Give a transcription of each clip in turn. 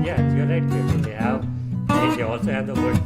Yes, you're right, Kirti. They also have the word.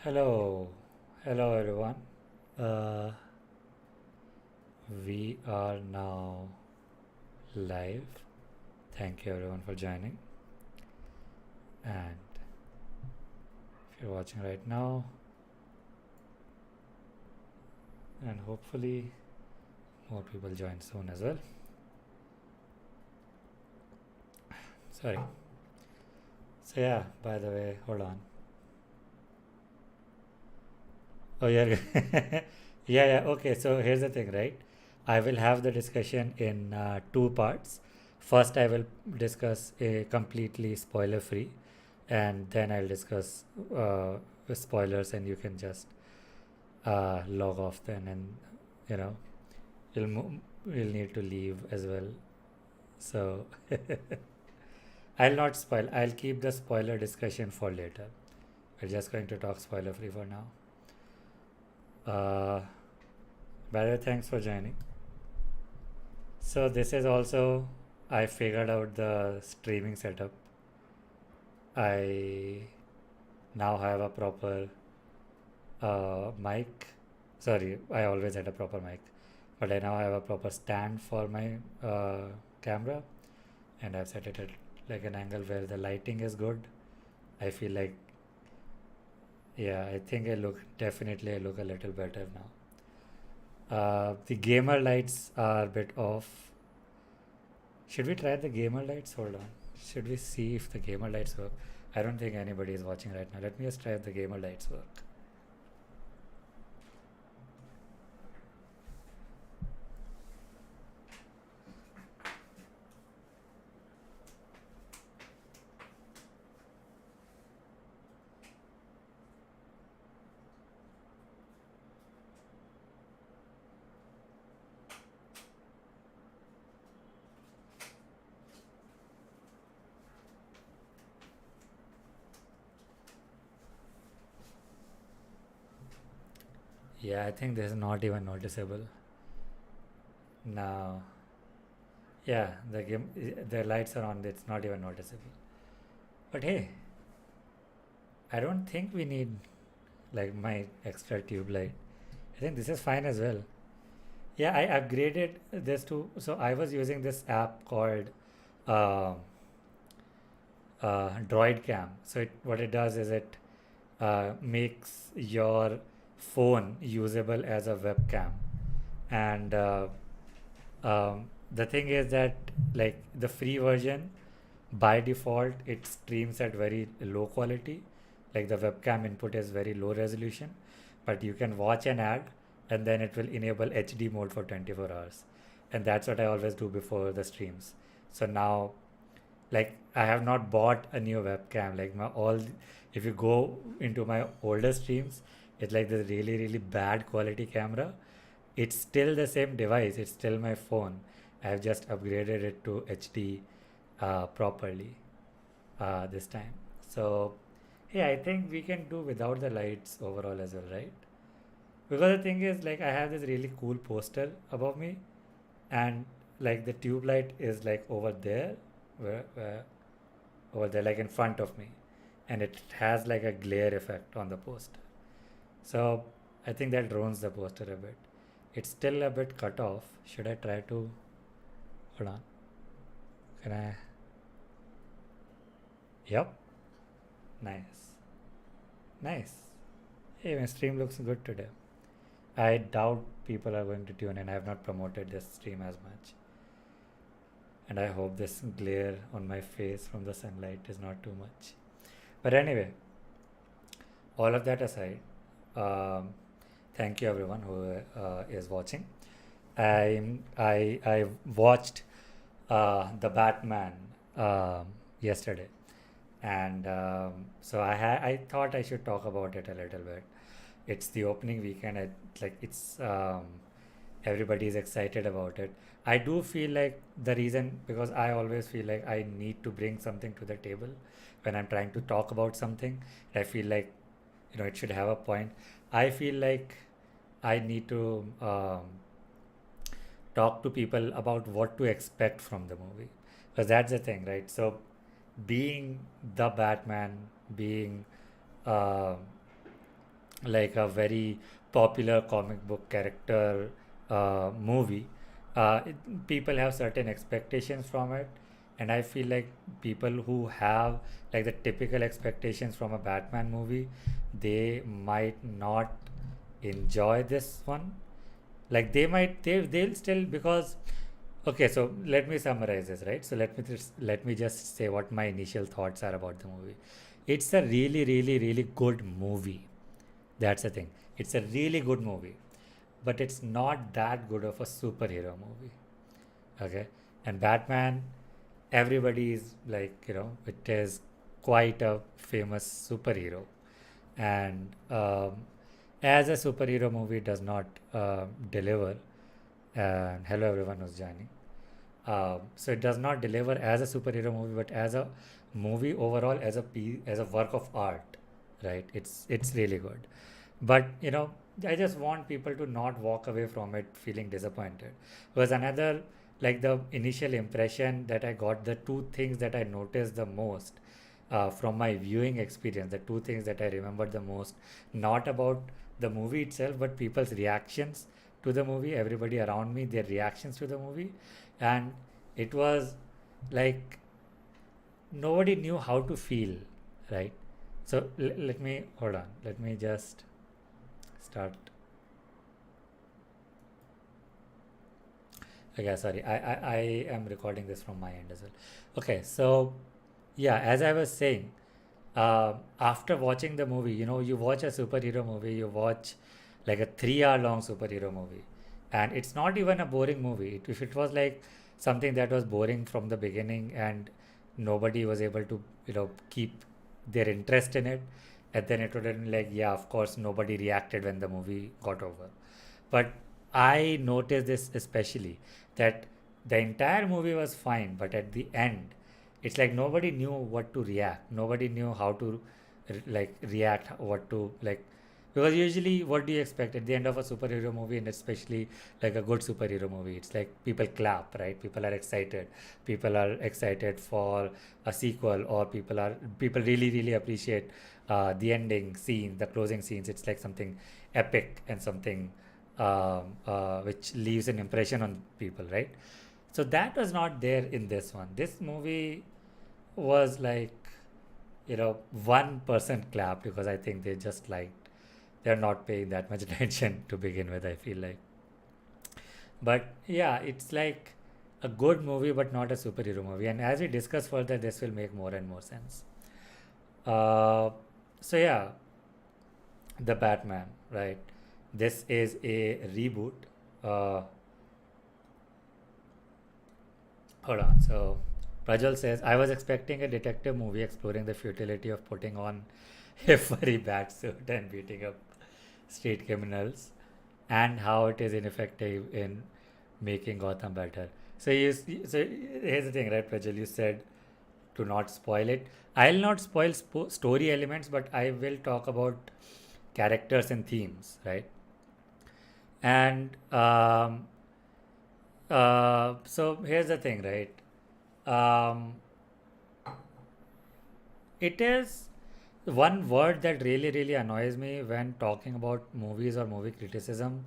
Hello, hello everyone. Uh, we are now live. Thank you everyone for joining. And if you're watching right now, and hopefully more people join soon as well. Sorry. So yeah, by the way, hold on. Oh yeah, yeah. Okay, so here's the thing, right? I will have the discussion in two parts. First, I will discuss a completely spoiler-free, and then I'll discuss with spoilers, and you can just log off then, and you know you'll need to leave as well. So I'll not spoil. I'll keep the spoiler discussion for later. We're just going to talk spoiler-free for now. Uh, by the way, thanks for joining. So this is also I figured out the streaming setup. I now have a proper mic. Sorry, I always had a proper mic, but I now have a proper stand for my camera, and I've set it at like an angle where the lighting is good. I feel like, yeah, I think I look a little better now. The gamer lights are a bit off. Should we try the gamer lights? Hold on. Should we see if the gamer lights work? I don't think anybody is watching right now. Let me just try if the gamer lights work. Yeah, I think this is not even noticeable. Now, yeah, the lights are on. It's not even noticeable. But hey, I don't think we need like my extra tube light. I think this is fine as well. Yeah, I upgraded this to. So I was using this app called um Droid Cam. So what it does is it makes your phone usable as a webcam, and the thing is that like the free version by default it streams at very low quality, like the webcam input is very low resolution, but you can watch an ad and then it will enable HD mode for 24 hours, and that's what I always do before the streams. So now, like, I have not bought a new webcam. Like my all, if you go into my older streams, it's like this really bad quality camera. It's still the same device. It's still my phone. I have just upgraded it to HD properly this time. So yeah, I think we can do without the lights overall as well, right? Because the thing is, like, I have this really cool poster above me, and like the tube light is like over there, where over there, like in front of me, and it has like a glare effect on the poster. So I think that ruins the poster a bit. It's still a bit cut off. Should I try to hold on? Can I? Yep. Nice. Nice. Hey, my stream looks good today. I doubt people are going to tune in. I have not promoted this stream as much. And I hope this glare on my face from the sunlight is not too much. But anyway, all of that aside, um, thank you everyone who is watching. I watched the Batman yesterday, and so I thought I should talk about it a little bit. It's the opening weekend. It's everybody is excited about it. I do feel like the reason, because I always feel like I need to bring something to the table when I'm trying to talk about something. I feel like it should have a point. I feel like I need to talk to people about what to expect from the movie, because that's the thing, right? So being the Batman, being uh, like a very popular comic book character movie, people have certain expectations from it, and I feel like people who have like the typical expectations from a Batman movie, they might not enjoy this one. Like they'll still, because okay, so let me summarize this, right? So let me just say what my initial thoughts are about the movie. It's a really, really, really good movie. That's the thing. It's a really good movie, but it's not that good of a superhero movie. Okay, and Batman, everybody is like, it is quite a famous superhero, and as a superhero movie, does not deliver. And hello, everyone who's joining. So it does not deliver as a superhero movie, but as a movie overall, as a work of art, right? It's really good, but I just want people to not walk away from it feeling disappointed. Was another, like, the initial impression that I got, the two things that I noticed the most from my viewing experience, the two things that I remembered the most, not about the movie itself, but people's reactions to the movie, everybody around me, their reactions to the movie. And it was like nobody knew how to feel, right? So let me hold on, let me just start. Okay, sorry, I am recording this from my end as well. Okay, so yeah, as I was saying, after watching the movie, you watch a superhero movie, you watch like a 3 hour long superhero movie, and it's not even a boring movie. If it was like something that was boring from the beginning and nobody was able to, keep their interest in it, and then it would have been like, yeah, of course, nobody reacted when the movie got over. But I noticed this especially, that the entire movie was fine, but at the end, it's like nobody knew what to react. Nobody knew how to like react, what to like. Because usually, what do you expect at the end of a superhero movie, and especially like a good superhero movie? It's like people clap, right? People are excited. People are excited for a sequel, or people really, really appreciate the ending scene, the closing scenes. It's like something epic and something which leaves an impression on people, right? So that was not there in this one. This movie was like, 1% clapped, because I think they just liked, they're not paying that much attention to begin with, I feel like. But yeah, it's like a good movie, but not a superhero movie. And as we discuss further, this will make more and more sense. Uh, so yeah, the Batman, right? This is a reboot. Uh, Hold on. So Prajwal says, I was expecting a detective movie exploring the futility of putting on a furry bat suit and beating up street criminals, and how it is ineffective in making Gotham better. So here's the thing, right, Prajwal? You said to not spoil it. I'll not spoil story elements, but I will talk about characters and themes, right? And so here's the thing, right? Um, it is one word that really, really annoys me when talking about movies or movie criticism,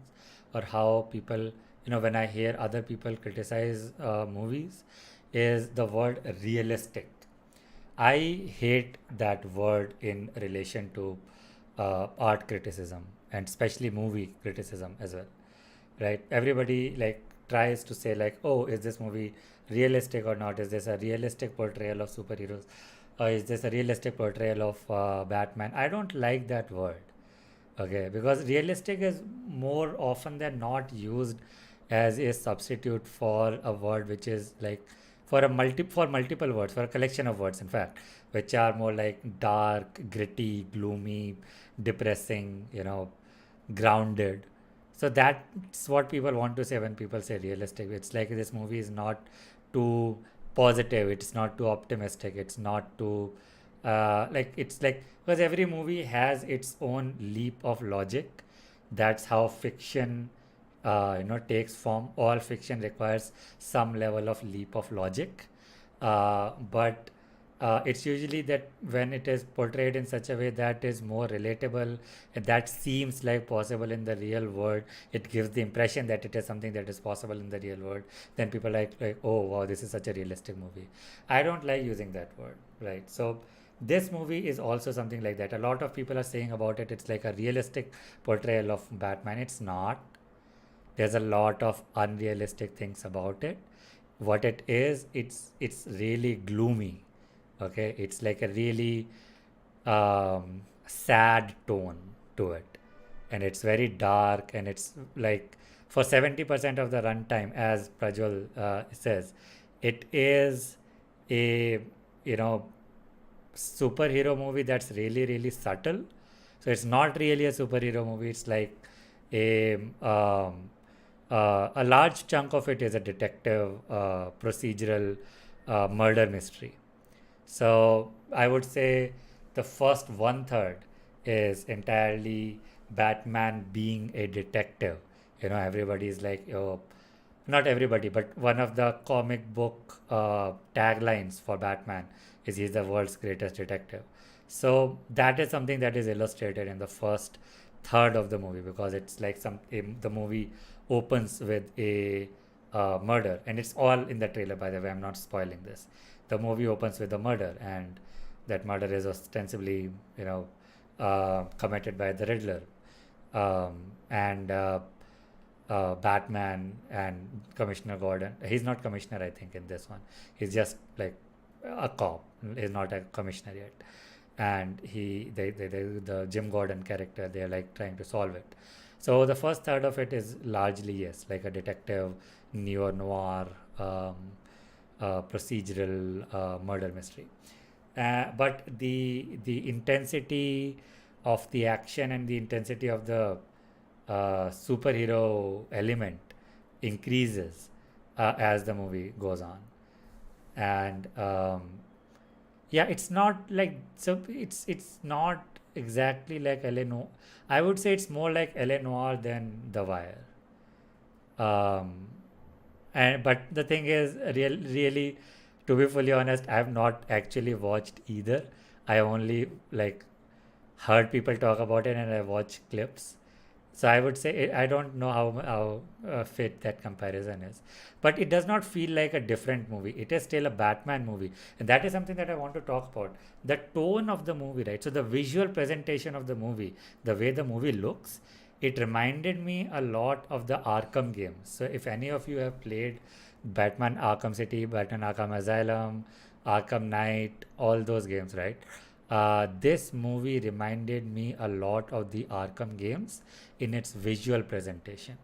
or how people, when I hear other people criticize movies, is the word realistic. I hate that word in relation to art criticism, and especially movie criticism as well, right? Everybody like tries to say like, oh, is this movie realistic or not? Is this a realistic portrayal of superheroes, or is this a realistic portrayal of Batman? I don't like that word. Okay, because realistic is more often than not used as a substitute for a word which is like, for multiple words, for a collection of words, in fact, which are more like dark, gritty, gloomy, depressing, grounded. So that's what people want to say when people say realistic. It's like this movie is not too positive, it's not too optimistic, it's not too like, it's like, because every movie has its own leap of logic. That's how fiction takes form. All fiction requires some level of leap of logic, but it's usually that when it is portrayed in such a way that is more relatable and that seems like possible in the real world, it gives the impression that it is something that is possible in the real world, then people like, oh wow, this is such a realistic movie. I don't like using that word, right? So this movie is also something like that. A lot of people are saying about it, it's like a realistic portrayal of Batman. It's not. There's a lot of unrealistic things about it. What it is, it's really gloomy. Okay, it's like a really sad tone to it, and it's very dark, and it's like for 70% of the runtime, as Prajwal says, it is a, you know, superhero movie that's really really subtle. So it's not really a superhero movie. It's like a large chunk of it is a detective procedural murder mystery. So I would say the first one third is entirely Batman being a detective. You know, everybody is like, oh, not everybody, but one of the comic book taglines for Batman is he's the world's greatest detective. So that is something that is illustrated in the first third of the movie, because it's like the movie opens with a murder, and it's all in the trailer, by the way. I'm not spoiling this. The movie opens with a murder, and that murder is ostensibly, you know, committed by the Riddler, and Batman and Commissioner Gordon. He's not commissioner, I think, in this one. He's just like a cop. He's not a commissioner yet. And the Jim Gordon character, they're like trying to solve it. So the first third of it is largely, yes, like a detective, neo noir, procedural murder mystery. But the intensity of the action and the intensity of the superhero element increases as the movie goes on. And yeah, it's not like, so it's not exactly like LA Noir. I would say it's more like LA Noir than The Wire. um, and but the thing is, really, to be fully honest, I have not actually watched either. I only like heard people talk about it, and I watched clips. So I would say I don't know how fit that comparison is, but it does not feel like a different movie. It is still a Batman movie, and that is something that I want to talk about. The tone of the movie, right? So the visual presentation of the movie, the way the movie looks, it reminded me a lot of the Arkham games. So if any of you have played Batman Arkham City, Batman Arkham Asylum, Arkham Knight, all those games, right? This movie reminded me a lot of the Arkham games in its visual presentation.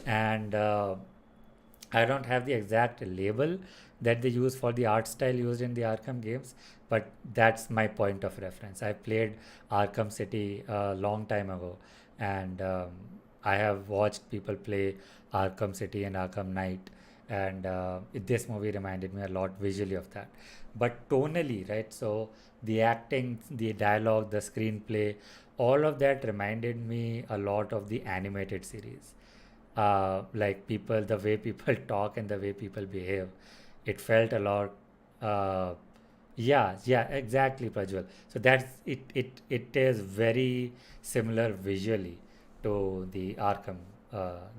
And I don't have the exact label that they use for the art style used in the Arkham games, but that's my point of reference. I played Arkham City a long time ago, and I have watched people play Arkham City and Arkham Knight, and this movie reminded me a lot visually of that. But tonally, right? So the acting, the dialogue, the screenplay, all of that reminded me a lot of the animated series. Like people, the way people talk and the way people behave, it felt a lot. Uh, yeah, exactly, Prajwal. So that's it. It is very similar visually to the Arkham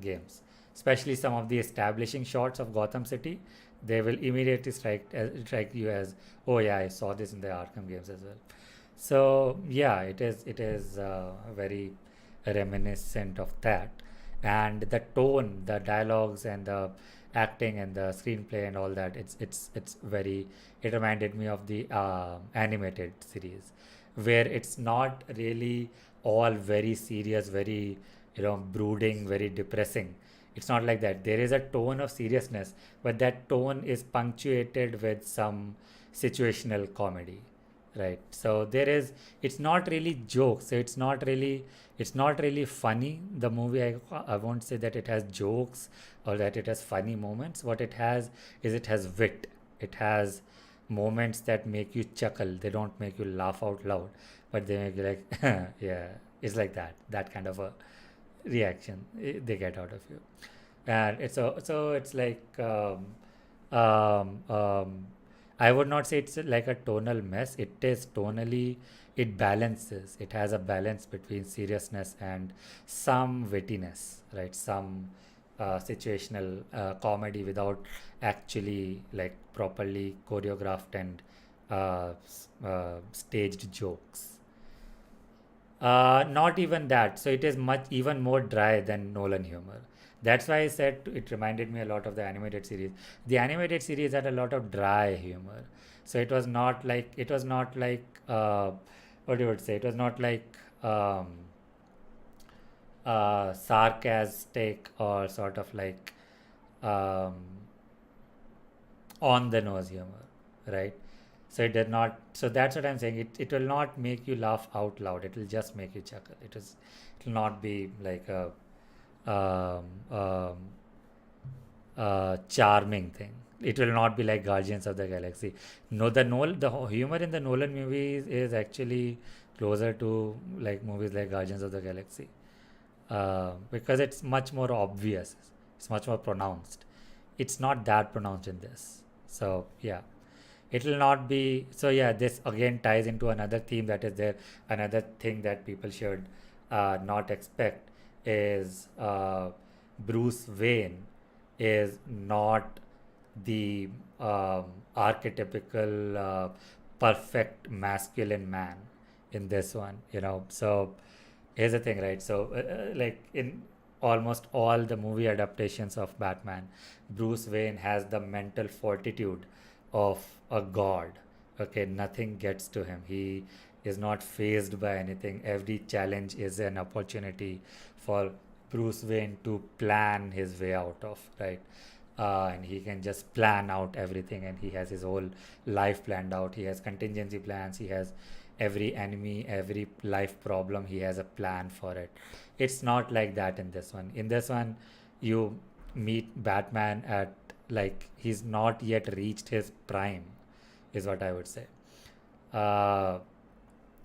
games, especially some of the establishing shots of Gotham City. They will immediately strike you as, oh yeah, I saw this in the Arkham games as well. So yeah, it is very reminiscent of that, and the tone, the dialogues, and the acting and the screenplay and all that. It's very. It reminded me of the animated series, where it's not really all very serious, very, brooding, very depressing. It's not like that. There is a tone of seriousness, but that tone is punctuated with some situational comedy, right? So there is, it's not really jokes, so it's not really funny, the movie. I won't say that it has jokes or that it has funny moments. What it has is, it has wit. It has moments that make you chuckle. They don't make you laugh out loud, but they make you like yeah, it's like that kind of a reaction they get out of you. And it's so it's like um, I would not say it's like a tonal mess. It is tonally, it balances. It has a balance between seriousness and some wittiness, right? Some situational comedy without actually like properly choreographed and staged jokes. Not even that. So it is much even more dry than Nolan humor. That's why I said it reminded me a lot of the animated series. The animated series had a lot of dry humor. So it was not like what you would say. It was not like sarcastic or sort of like um, on the nose humor, right? So it did not. So that's what I'm saying. It will not make you laugh out loud. It will just make you chuckle. It will not be like a um, um, charming thing. It will not be like Guardians of the Galaxy. No, the humor in the Nolan movies is actually closer to like movies like Guardians of the Galaxy because it's much more obvious. It's much more pronounced. It's not that pronounced in this. So yeah, it will not be. So yeah, this again ties into another theme that is there. Another thing that people should not expect is Bruce Wayne is not the archetypical perfect masculine man in this one, so here's the thing, right? So like in almost all the movie adaptations of Batman, Bruce Wayne has the mental fortitude of a god. Okay, nothing gets to him. He is not fazed by anything. Every challenge is an opportunity for Bruce Wayne to plan his way out of, right? And he can just plan out everything, and he has his whole life planned out. He has contingency plans. He has every enemy, every life problem. He has a plan for it. It's not like that in this one. In this one, you meet Batman at like he's not yet reached his prime, is what I would say. Uh,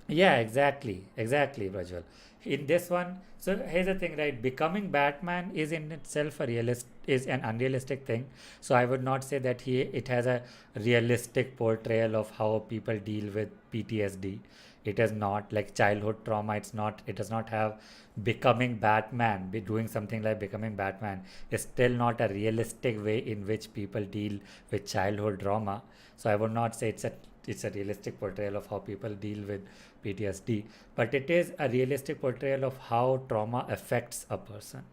yeah, exactly, Prajwal. In this one, so here's the thing, right? Becoming Batman is in itself is an unrealistic thing. So I would not say that it has a realistic portrayal of how people deal with PTSD. It is not like childhood trauma. It's not. It does not have becoming Batman. Be doing something like becoming Batman is still not a realistic way in which people deal with childhood trauma. So I would not say it's a realistic portrayal of how people deal with PTSD, but it is a realistic portrayal of how trauma affects a person.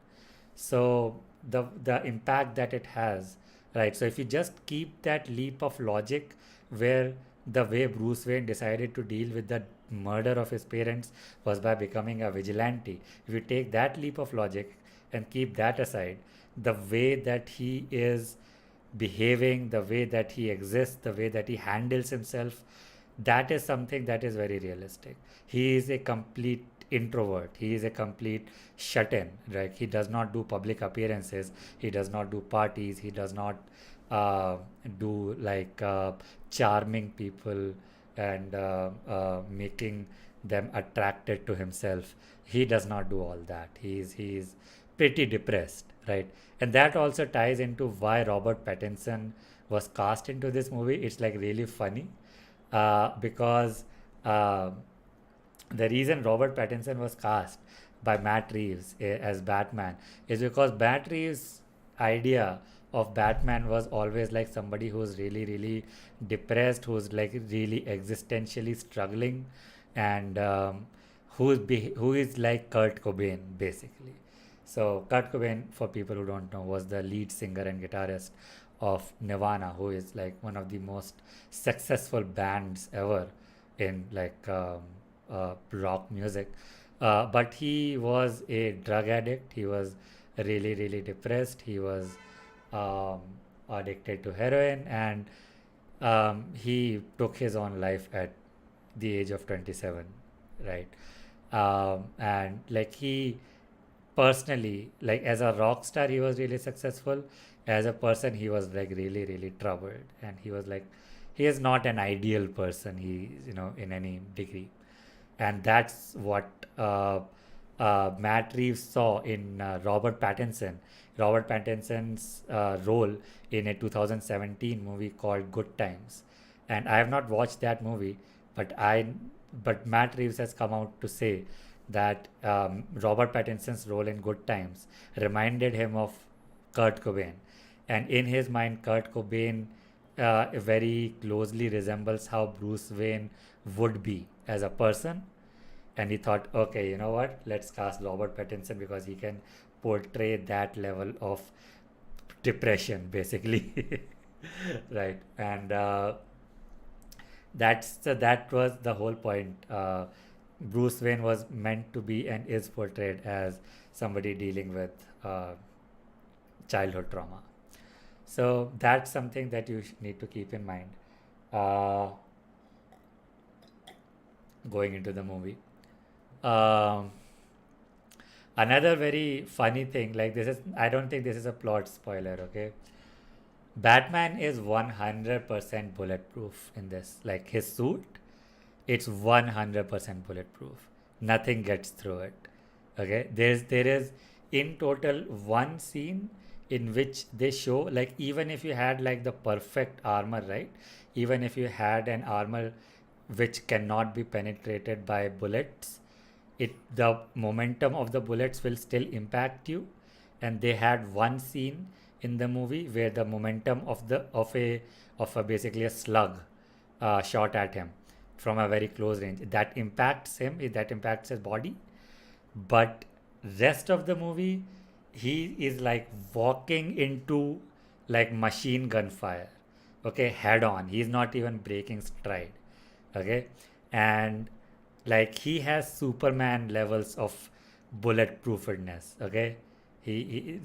So the impact that it has, right? So if you just keep that leap of logic where the way Bruce Wayne decided to deal with the murder of his parents was by becoming a vigilante. If you take that leap of logic and keep that aside, the way that he is behaving, the way that he exists, the way that he handles himself, that is something that is very realistic. He is a complete introvert. He is a complete shut in. Right? He does not do public appearances. He does not do parties. He does not uh, do like charming people and making them attracted to himself. He does not do all that. He is pretty depressed, right? And that also ties into why Robert Pattinson was cast into this movie. It's like really funny because uh, the reason Robert Pattinson was cast by Matt Reeves as Batman is because Matt Reeves' idea of Batman was always like somebody who's really, really depressed, who's like really existentially struggling, and who is like Kurt Cobain basically. So Kurt Cobain, for people who don't know, was the lead singer and guitarist of Nirvana, who is like one of the most successful bands ever in like rock music. But he was a drug addict. He was really, really depressed. He was um, addicted to heroin, and he took his own life at the age of 27, right? And like he personally, like as a rock star, he was really successful. As a person, he was like really, really troubled, and he was like, he is not an ideal person. He, in any degree, and that's what Matt Reeves saw in Robert Pattinson. Robert Pattinson's role in a 2017 movie called Good Times. And I have not watched that movie, but but Matt Reeves has come out to say that Robert Pattinson's role in Good Times reminded him of Kurt Cobain, and in his mind, Kurt Cobain very closely resembles how Bruce Wayne would be as a person. And he thought, okay, you know what? Let's cast Robert Pattinson because he can portray that level of depression, basically. Right. And that was the whole point. Bruce Wayne was meant to be and is portrayed as somebody dealing with childhood trauma. So that's something that you need to keep in mind uh, going into the movie. Um, Another very funny thing, like this is, I don't think this is a plot spoiler, okay? Batman is 100% bulletproof in this. Like his suit, it's 100% bulletproof. Nothing gets through it. Okay, there is in total one scene in which they show, like, even if you had like the perfect armor, right? Even if you had an armor which cannot be penetrated by bullets, it the momentum of the bullets will still impact you. And they had one scene in the movie where the momentum of a basically a slug shot at him from a very close range, that impacts him, that impacts his body. But rest of the movie, he is like walking into like machine gun fire, okay, head on. He's not even breaking stride, okay. And like he has Superman levels of bulletproofedness, okay.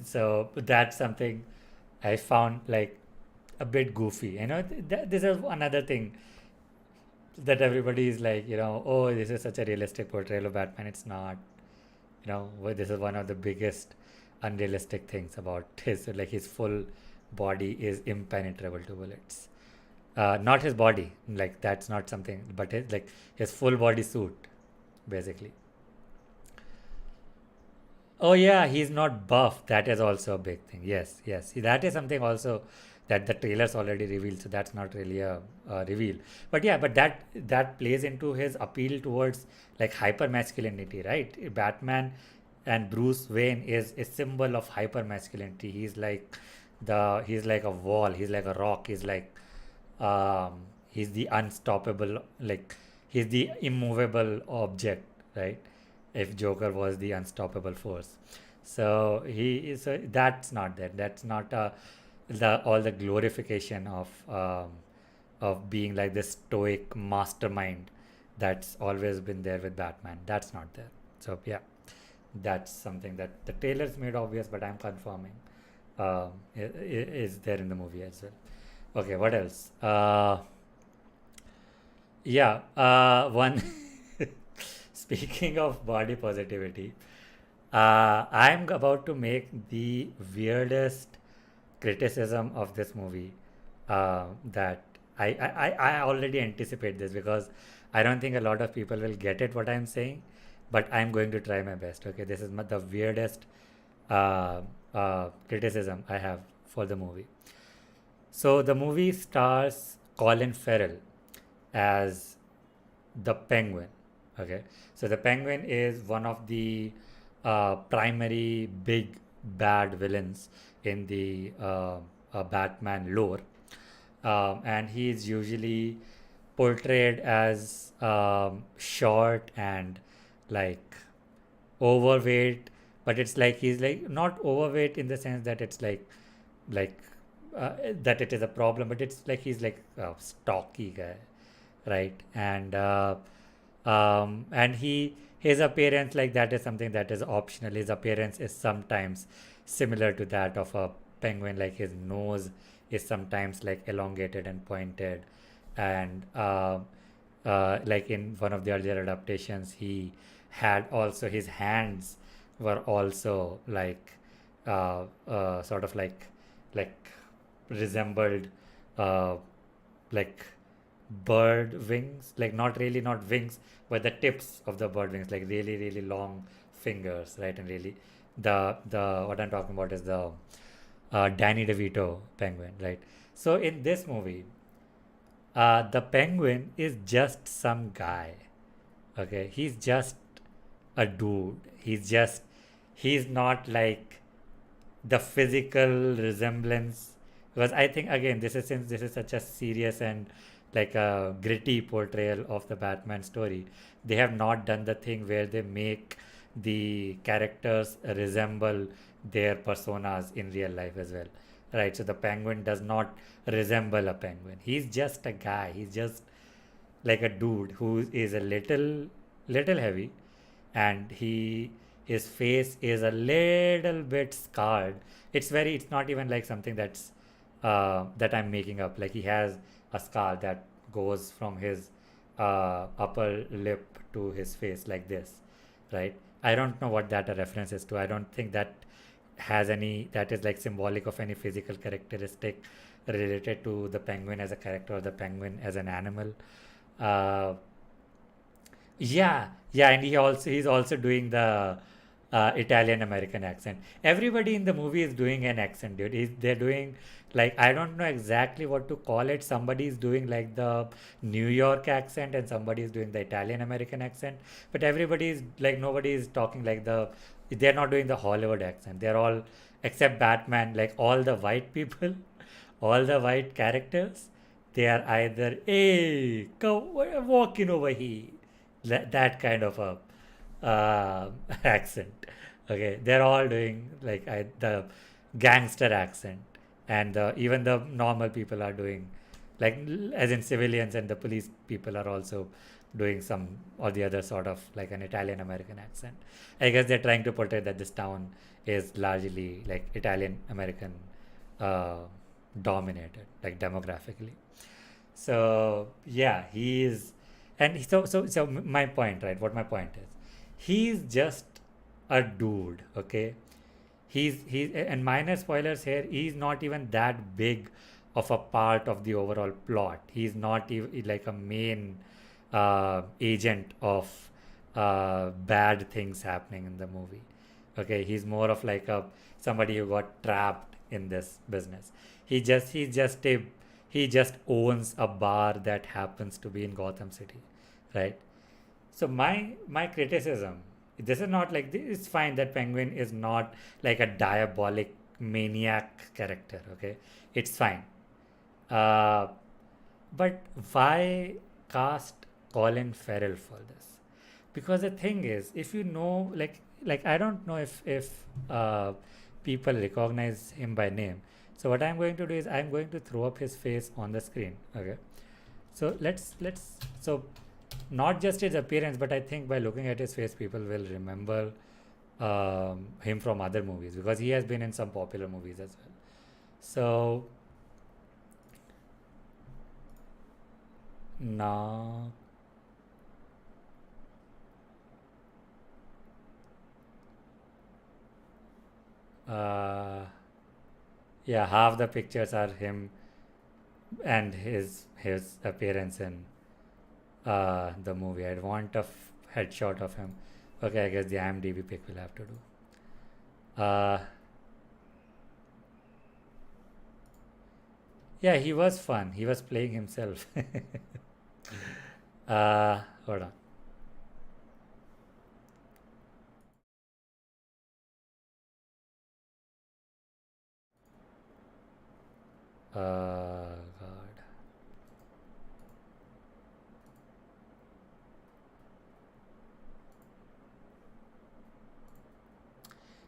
So that's something I found like a bit goofy, this is another thing that everybody is like, oh, this is such a realistic portrayal of Batman. It's not. This is one of the biggest unrealistic things about his, like, his full body is impenetrable to bullets. Not his body, like that's not something, but his full body suit, basically. Oh yeah, he's not buff. That is also a big thing. Yes, yes. That is something also that the trailers already revealed. So that's not really a reveal. But yeah, but that plays into his appeal towards like hyper masculinity, right? Batman and Bruce Wayne is a symbol of hyper masculinity. He's like a wall. He's like a rock. He's the unstoppable, like he's the immovable object, right? If Joker was the unstoppable force. So he is, that's not there. That's not the all the glorification of being like this stoic mastermind that's always been there with Batman. That's not there. So yeah, that's something that the trailers made obvious, but I'm confirming is there in the movie as well. Okay, what else? Yeah, one. Speaking of body positivity, I'm about to make the weirdest criticism of this movie. That I already anticipate this because I don't think a lot of people will get it what I'm saying, but I'm going to try my best. Okay, this is the weirdest criticism I have for the movie. So the movie stars Colin Farrell as the Penguin. Okay, so the Penguin is one of the primary big bad villains in the Batman lore, and he is usually portrayed as short and like overweight, but it's like he's like not overweight in the sense that it's like that it is a problem, but it's like he's like a stocky guy, right? And his appearance like that is something that is optional. His appearance is sometimes similar to that of a penguin, like his nose is sometimes like elongated and pointed. And like in one of the earlier adaptations, he had also his hands were also like sort of like resembled uh, like bird wings, like not really not wings, but the tips of the bird wings, like really really long fingers, right? And really the what I'm talking about is the Danny DeVito penguin, right? So in this movie, The Penguin is just some guy. Okay, he's just a dude. He's not like the physical resemblance, because I think again this is, since this is such a serious and like a gritty portrayal of the Batman story, they have not done the thing where they make the characters resemble their personas in real life as well, right? So the Penguin does not resemble a penguin. He's just a guy. He's just like a dude who is a little heavy, and his face is a little bit scarred. It's not even like something that I'm making up. Like he has a scar that goes from his upper lip to his face like this, right? I don't know what that a reference is to. I don't think that is like symbolic of any physical characteristic related to the penguin as a character or the penguin as an animal. uh, yeah, yeah, and he's also doing the Italian American accent. Everybody in the movie is doing an accent, dude. They're doing, like, I don't know exactly what to call it. Somebody is doing like the New York accent, and somebody is doing the Italian American accent. But everybody is like, nobody is talking like the. They're not doing the Hollywood accent. They're all, except Batman, like all the white people, all the white characters, they are either, hey, come walking over here, that kind of a accent. Okay, they're all doing like the gangster accent, and even the normal people are doing, like, as in civilians and the police people are also doing some or the other sort of like an Italian American accent. I guess they're trying to portray that this town is largely like Italian American uh, dominated, like demographically. So yeah, he is, and so my point, right? What my point is, he's just a dude. Okay, he's and minor spoilers here. He's not even that big of a part of the overall plot. He's not even like a main agent of bad things happening in the movie. Okay, he's more of like a somebody who got trapped in this business. He just owns a bar that happens to be in Gotham City, right? So my criticism, this is not like, it's fine that Penguin is not like a diabolic maniac character. Okay, it's fine. Uh, but why cast Colin Farrell for this? Because the thing is, if you know, like I don't know if people recognize him by name. So what I'm going to do is I'm going to throw up his face on the screen. Okay. So let's so not just his appearance, but I think by looking at his face, people will remember him from other movies, because he has been in some popular movies as well. So now, uh, yeah, half the pictures are him and his appearance in the movie. I'd want a headshot of him. Okay, I guess the IMDb pic will have to do. Yeah, he was fun. He was playing himself. Hold on. God.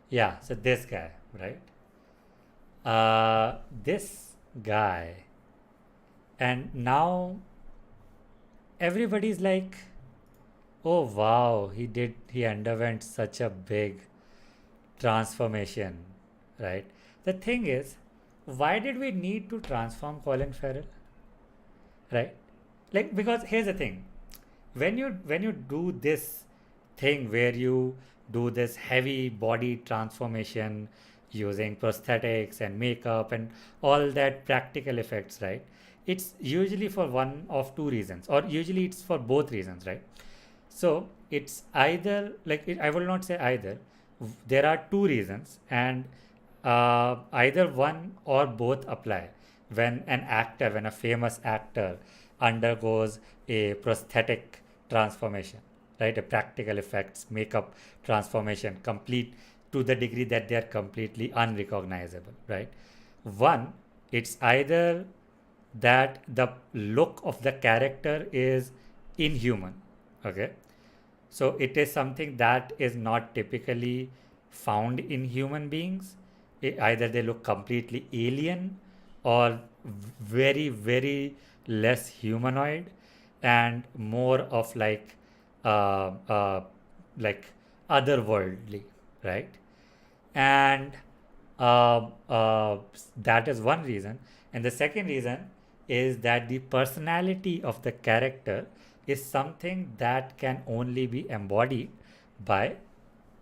Yeah, so this guy, right? This guy, and now everybody's like, oh wow, he underwent such a big transformation, right? The thing is, why did we need to transform Colin Farrell, right? Like, because here's the thing, when you do this thing where you do this heavy body transformation using prosthetics and makeup and all that practical effects, right? It's usually for one of two reasons, or usually it's for both reasons, right? So it's either like I will not say either. There are two reasons, and either one or both apply when a famous actor undergoes a prosthetic transformation, right? A practical effects, makeup transformation, complete to the degree that they are completely unrecognizable, right? One, it's either that the look of the character is inhuman, okay? So it is something that is not typically found in human beings. Either they look completely alien or very, very less humanoid and more of uh, uh, like otherworldly, right? And that is one reason. And the second reason is that the personality of the character is something that can only be embodied by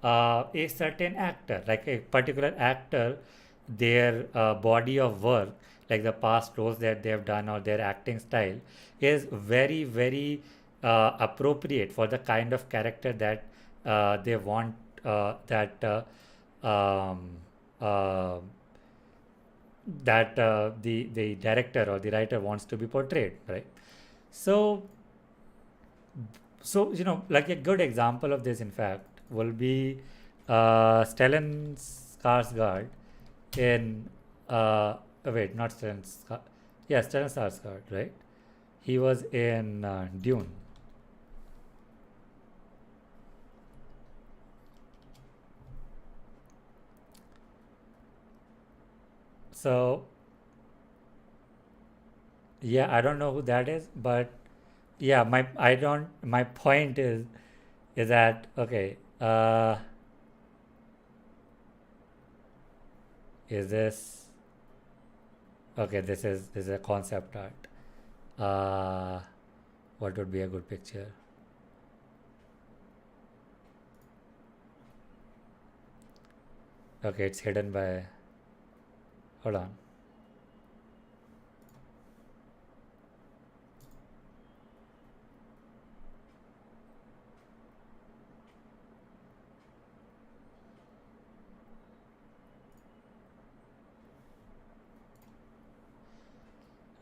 a certain actor, like a particular actor, their body of work, like the past roles that they have done or their acting style, is very, very appropriate for the kind of character that they want, that um, uh, the director or the writer wants to be portrayed, right? So like a good example of this, in fact, will be Stellan Skarsgård in wait, not yeah, Stellan Skarsgård, right? He was in Dune. So yeah, I don't know who that is, but yeah, my point is that okay, is this okay, this is a concept art. What would be a good picture? Okay, it's hidden by, hold on.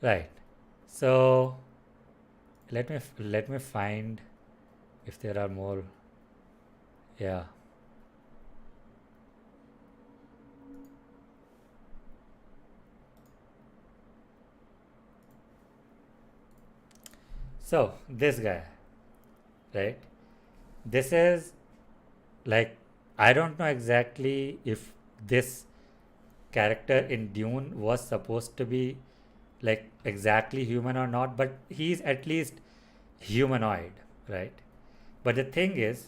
Right. So let me find if there are more. Yeah. So this guy, right? This is like, I don't know exactly if this character in Dune was supposed to be like exactly human or not, but he's at least humanoid, right? But the thing is,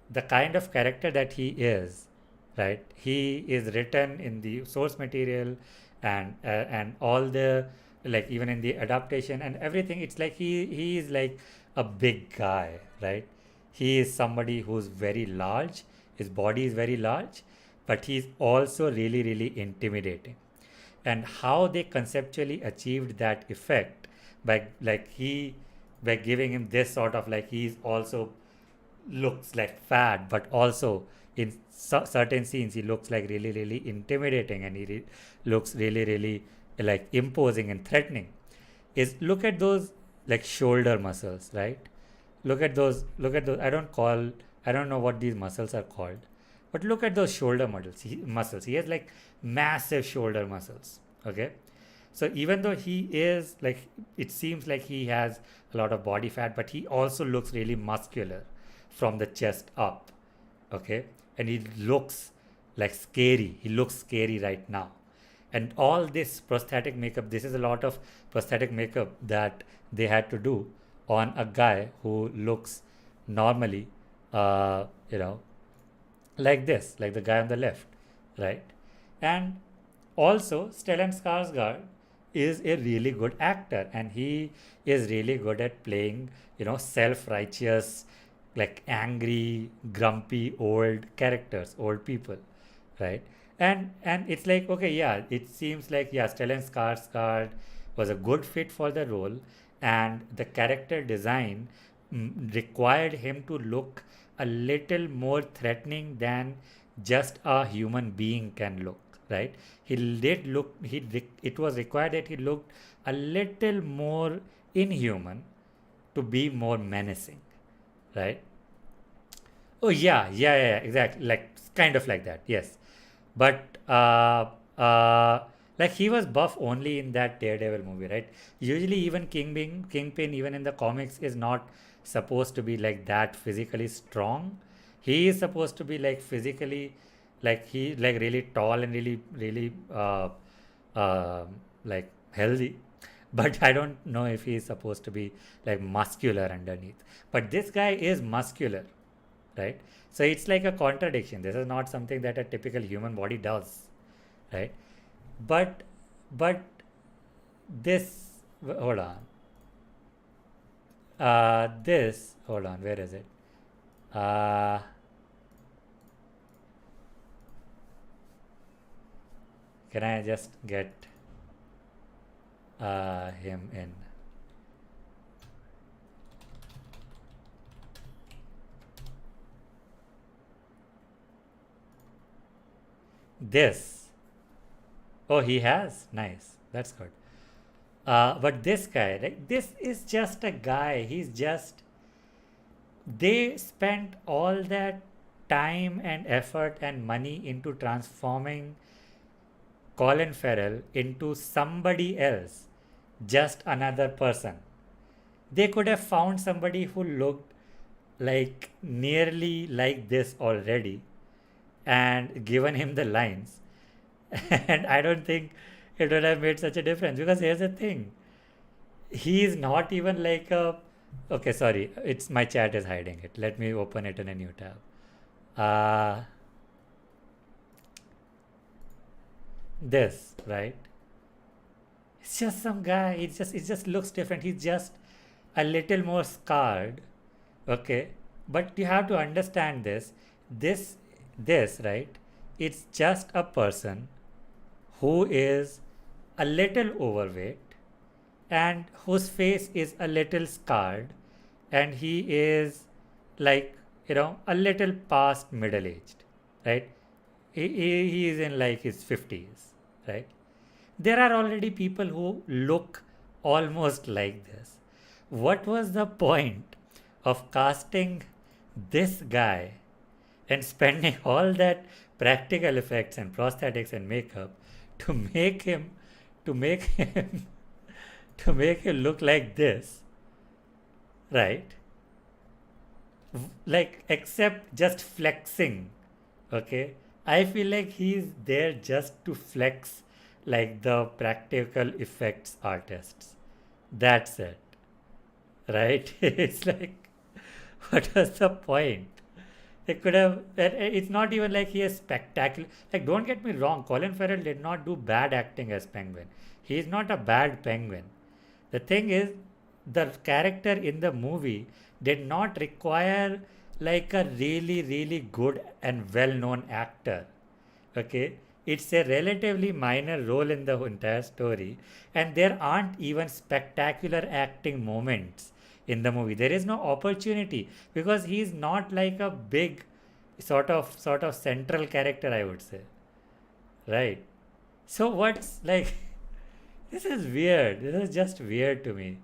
the kind of character that he is, right? He is written in the source material, and all the, like, even in the adaptation and everything. It's like he is like a big guy, right? He is somebody who's very large. His body is very large, but he's also really, really intimidating. And how they conceptually achieved that effect by like he by giving him this sort of, like, he's also looks like fat, but also in certain scenes he looks like really, really intimidating, and he looks really, really like imposing and threatening. Is look at those, like, shoulder muscles, right? Look at those. I don't know what these muscles are called, but look at those shoulder muscles. He has like massive shoulder muscles, okay? So even though he is like, it seems like he has a lot of body fat, but he also looks really muscular from the chest up, okay? And he looks like scary. He looks scary right now. And all this prosthetic makeup, this is a lot of prosthetic makeup that they had to do on a guy who looks normally, you know, like this, like the guy on the left, right? And also, Stellan Skarsgård is a really good actor, and he is really good at playing, self-righteous, like angry, grumpy, old characters, old people, right? And it's like, okay, yeah, it seems like, yeah, Stellan Skarsgård was a good fit for the role, and the character design required him to look a little more threatening than just a human being can look, right? He did look, it was required that he looked a little more inhuman to be more menacing, right? Oh yeah, exactly. Like kind of like that. Yes, but like he was buff only in that Daredevil movie, right? Usually, even Kingpin, even in the comics, is not supposed to be like that physically strong. He is supposed to be like physically, like he like really tall and really uh, like healthy. But I don't know if he is supposed to be like muscular underneath. But this guy is muscular, right? So it's like a contradiction. This is not something that a typical human body does, right? But but this hold on. This hold on. Where is it? Uh, can I just get him in? This. Oh, he has. Nice. That's good. But this guy, like, this is just a guy. He's just. They spent all that time and effort and money into transforming Colin Farrell into somebody else, just another person. They could have found somebody who looked like nearly like this already and given him the lines. And I don't think it would have made such a difference because here's the thing, he is not even like a. Okay, sorry, it's my chat is hiding it. Let me open it in a new tab. Uh, this, right? It's just some guy. It just looks different. He's just a little more scarred. Okay, but you have to understand this. This this right? It's just a person who is a little overweight and whose face is a little scarred, and he is like, a little past middle aged, right? He is in like his 50s, right? There are already people who look almost like this. What was the point of casting this guy and spending all that practical effects and prosthetics and makeup to make him to make him to make him look like this, right? Like, except just flexing. Okay, I feel like he's there just to flex, like the practical effects artists. That's it, right? It's like, what was the point? They could have. It's not even like he is spectacular. Like, don't get me wrong, Colin Farrell did not do bad acting as Penguin. He is not a bad Penguin. The thing is, the character in the movie did not require like a really good and well known actor. Okay, it's a relatively minor role in the entire story, and there aren't even spectacular acting moments in the movie. There is no opportunity because he's not like a big sort of central character, I would say, right? So what's like, this is weird. This is just weird to me.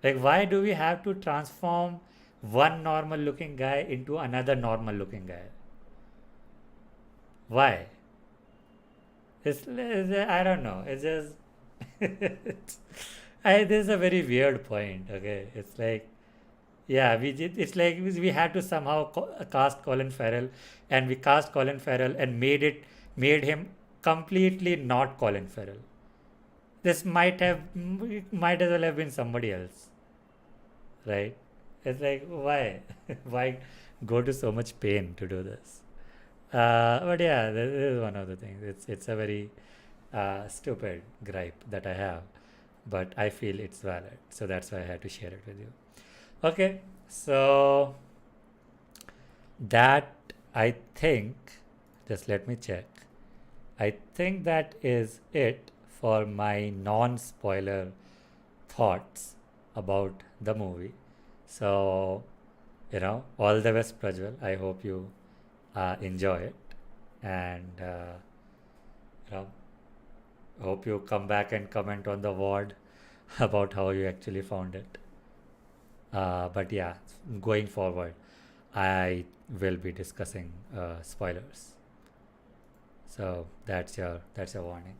Like, why do we have to transform one normal looking guy into another normal looking guy? Why? I don't know. It's just. This is a very weird point. Okay, it's like, yeah, we did. It's like we had to somehow cast Colin Farrell, and we cast Colin Farrell and made him completely not Colin Farrell. This might as well have been somebody else, right? It's like, why, why go to so much pain to do this? But yeah, this is one of the things. It's a very stupid gripe that I have, but I feel it's valid, so that's why I had to share it with you. Okay, so that, I think, just let me check. I think that is it for my non-spoiler thoughts about the movie. So, all the best, Prajwal. I hope you enjoy it, and you know, hope you come back and comment on the ward about how you actually found it. But yeah, going forward, I will be discussing spoilers. So that's your warning.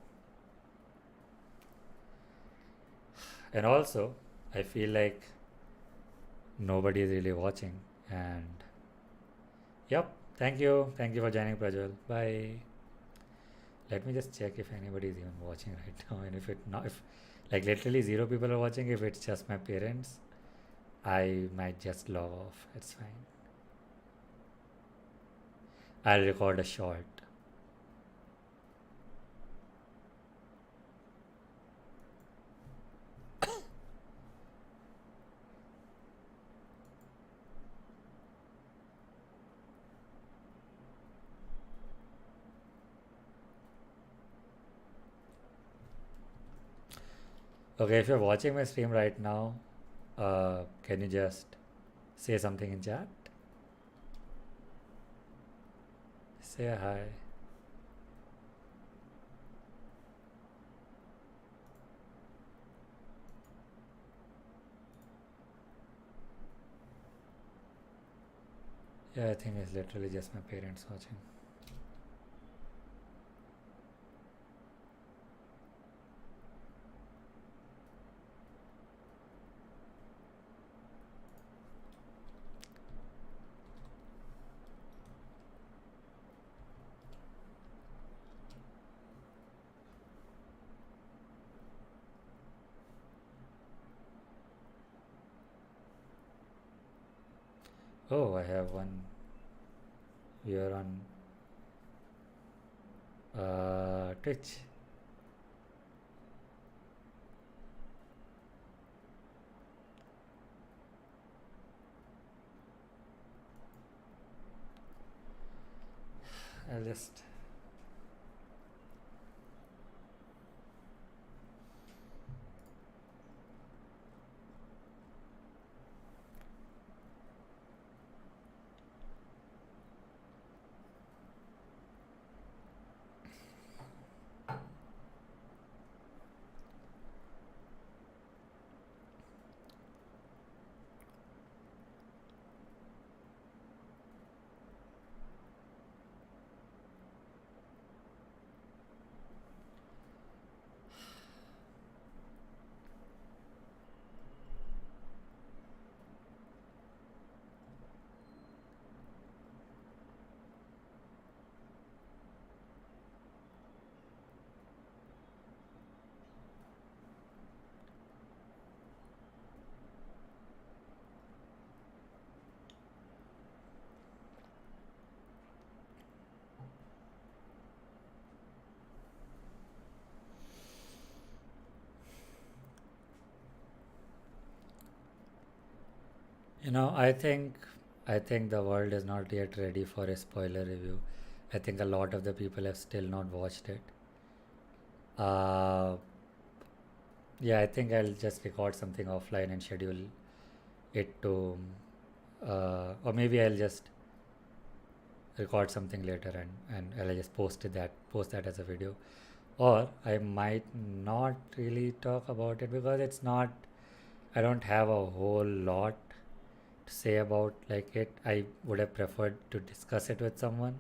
And also, I feel like nobody is really watching. And yep, thank you for joining, Prajwal. Bye. Let me just check if anybody is even watching right now, and if it not, if like literally zero people are watching, if it's just my parents, I might just log off. It's fine. I'll record a short. Okay, if you're watching my stream right now, can you just say something in chat? Say hi. Yeah, I think it's literally just my parents watching. Oh, I have one viewer on Twitch. I'll just. I think the world is not yet ready for a spoiler review. I think a lot of the people have still not watched it. Uh, yeah, I think I'll just record something offline and schedule it to, or maybe I'll just record something later and I'll just post that as a video. Or I might not really talk about it because I don't have a whole lot to say about like it. I would have preferred to discuss it with someone.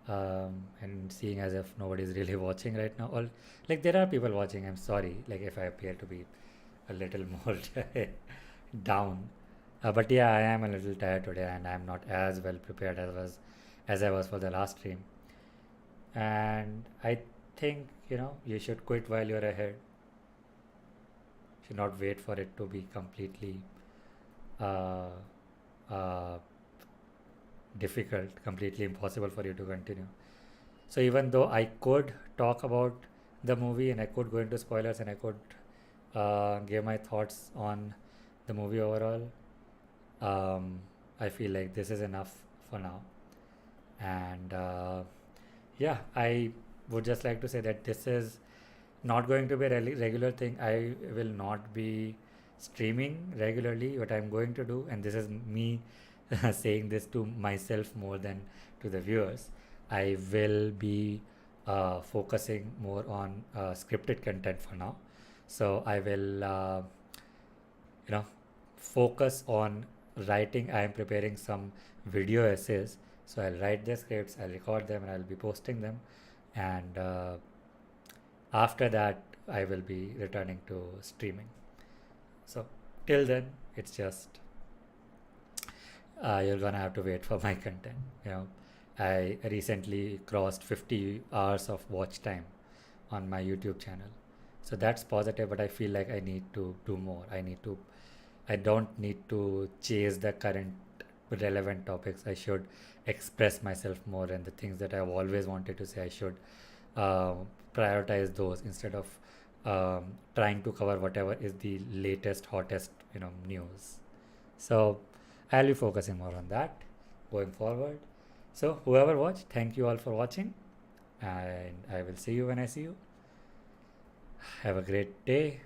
And seeing as if nobody's really watching right now, or like there are people watching. I'm sorry, like if I appear to be a little more down. But yeah, I am a little tired today, and I'm not as well prepared as I was for the last stream. And I think you should quit while you're ahead. Should not wait for it to be completely uh, uh, difficult, completely impossible for you to continue. So even though I could talk about the movie and I could go into spoilers and I could give my thoughts on the movie overall, um, I feel like this is enough for now. And yeah, I would just like to say that this is not going to be a regular thing. I will not be streaming regularly. What I'm going to do, and this is me saying this to myself more than to the viewers, I will be focusing more on scripted content for now. So I will you know focus on writing. I am preparing some video essays, so I'll write the scripts, I'll record them, and I'll be posting them. And after that, I will be returning to streaming. So till then, it's just you're gonna have to wait for my content. You know, I recently crossed 50 hours of watch time on my YouTube channel, so that's positive. But I feel like I need to do more. I don't need to chase the current relevant topics. I should express myself more, and the things that I've always wanted to say, I should uh, prioritize those instead of trying to cover whatever is the latest, hottest, news. So I'll be focusing more on that going forward. So whoever watched, thank you all for watching, and I will see you when I see you. Have a great day.